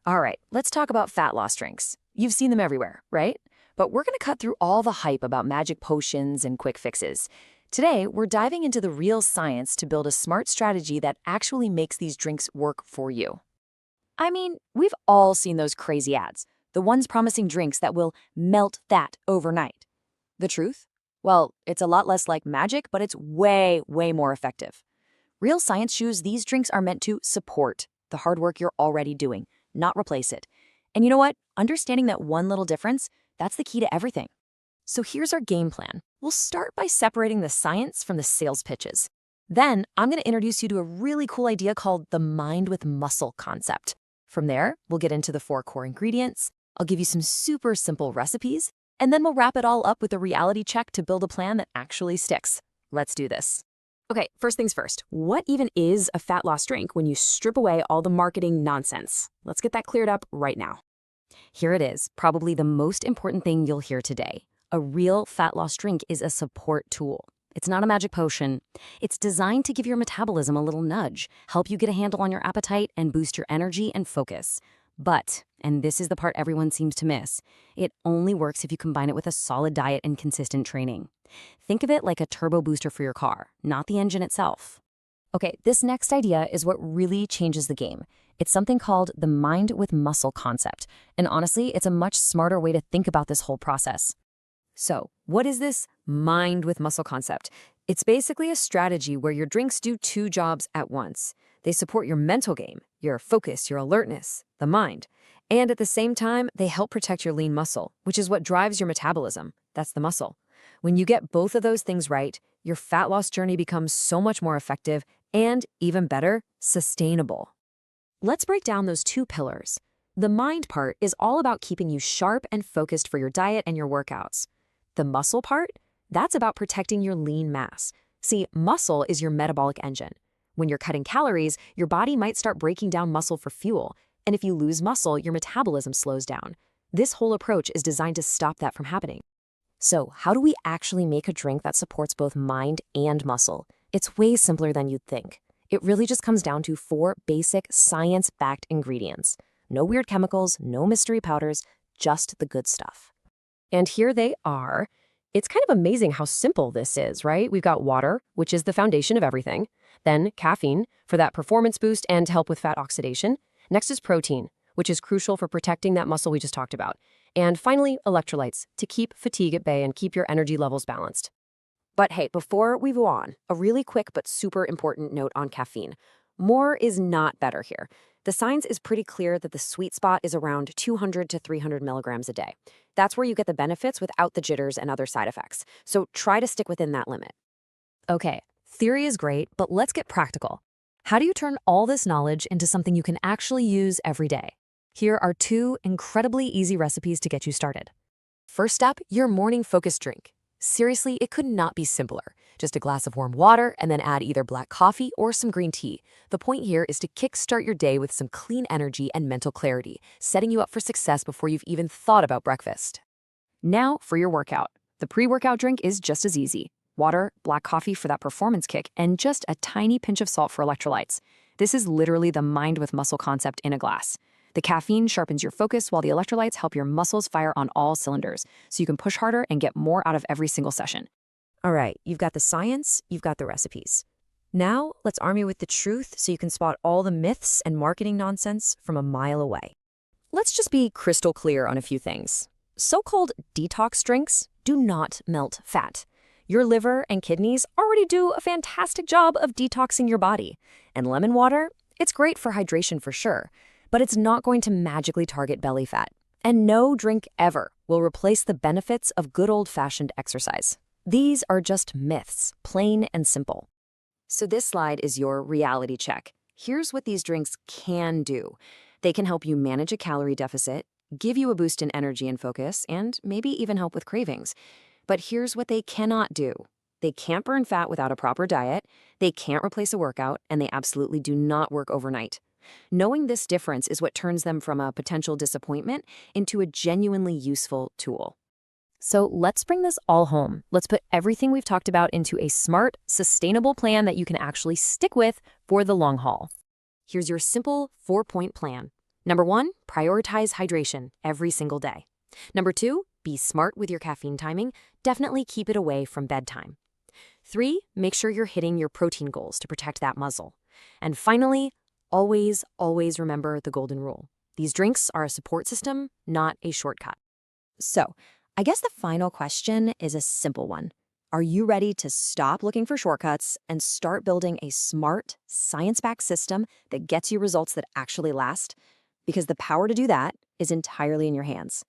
All right, let's talk about fat loss drinks. You've seen them everywhere, right? But we're going to cut through all the hype about magic potions and quick fixes. Today, we're diving into the real science to build a smart strategy that actually makes these drinks work for you. I mean, we've all seen those crazy ads, the ones promising drinks that will melt fat overnight. The truth? Well, it's a lot less like magic, but it's way, way more effective. Real science shows these drinks are meant to support the hard work you're already doing, not replace it. And you know what? Understanding that one little difference, that's the key to everything. So here's our game plan. We'll start by separating the science from the sales pitches. Then I'm going to introduce you to a really cool idea called the mind with muscle concept. From there, we'll get into the 4 core ingredients. I'll give you some super simple recipes, and then we'll wrap it all up with a reality check to build a plan that actually sticks. Let's do this. Okay, first things first. What even is a fat loss drink when you strip away all the marketing nonsense? Let's get that cleared up right now. Here it is, probably the most important thing you'll hear today. A real fat loss drink is a support tool. It's not a magic potion. It's designed to give your metabolism a little nudge, help you get a handle on your appetite, and boost your energy and focus. But, and this is the part everyone seems to miss, it only works if you combine it with a solid diet and consistent training. Think of it like a turbo booster for your car, not the engine itself. Okay, this next idea is what really changes the game. It's something called the mind with muscle concept. And honestly, it's a much smarter way to think about this whole process. So, what is this mind with muscle concept? It's basically a strategy where your drinks do 2 jobs at once. They support your mental game, your focus, your alertness, the mind. And at the same time, they help protect your lean muscle, which is what drives your metabolism. That's the muscle. When you get both of those things right, your fat loss journey becomes so much more effective and, even better, sustainable. Let's break down those 2 pillars. The mind part is all about keeping you sharp and focused for your diet and your workouts. The muscle part, that's about protecting your lean mass. See, muscle is your metabolic engine. When you're cutting calories, your body might start breaking down muscle for fuel. And if you lose muscle, your metabolism slows down. This whole approach is designed to stop that from happening. So, how do we actually make a drink that supports both mind and muscle? It's way simpler than you'd think. It really just comes down to 4 basic science-backed ingredients. No weird chemicals, no mystery powders, just the good stuff. And here they are. It's kind of amazing how simple this is, right? We've got water, which is the foundation of everything. Then caffeine for that performance boost and help with fat oxidation. Next is protein, which is crucial for protecting that muscle we just talked about. And finally, electrolytes to keep fatigue at bay and keep your energy levels balanced. But hey, before we go on, a really quick but super important note on caffeine. More is not better here. The science is pretty clear that the sweet spot is around 200 to 300 milligrams a day. That's where you get the benefits without the jitters and other side effects. So try to stick within that limit. Okay, theory is great, but let's get practical. How do you turn all this knowledge into something you can actually use every day? Here are 2 incredibly easy recipes to get you started. First up, your morning focus drink. Seriously, it could not be simpler. Just a glass of warm water and then add either black coffee or some green tea. The point here is to kickstart your day with some clean energy and mental clarity, setting you up for success before you've even thought about breakfast. Now for your workout. The pre-workout drink is just as easy. Water, black coffee for that performance kick, and just a tiny pinch of salt for electrolytes. This is literally the mind with muscle concept in a glass. The caffeine sharpens your focus while the electrolytes help your muscles fire on all cylinders, so you can push harder and get more out of every single session. All right, you've got the science, you've got the recipes. Now, let's arm you with the truth so you can spot all the myths and marketing nonsense from a mile away. Let's just be crystal clear on a few things. So-called detox drinks do not melt fat. Your liver and kidneys already do a fantastic job of detoxing your body. And lemon water, it's great for hydration for sure, but it's not going to magically target belly fat. And no drink ever will replace the benefits of good old-fashioned exercise. These are just myths, plain and simple. So this slide is your reality check. Here's what these drinks can do. They can help you manage a calorie deficit, give you a boost in energy and focus, and maybe even help with cravings. But here's what they cannot do. They can't burn fat without a proper diet, they can't replace a workout, and they absolutely do not work overnight. Knowing this difference is what turns them from a potential disappointment into a genuinely useful tool. So let's bring this all home. Let's put everything we've talked about into a smart, sustainable plan that you can actually stick with for the long haul. Here's your simple 4-point plan. Number 1, prioritize hydration every single day. Number 2, be smart with your caffeine timing. Definitely keep it away from bedtime. 3, make sure you're hitting your protein goals to protect that muscle. And finally, always, always remember the golden rule. These drinks are a support system, not a shortcut. So, I guess the final question is a simple one. Are you ready to stop looking for shortcuts and start building a smart, science-backed system that gets you results that actually last? Because the power to do that is entirely in your hands.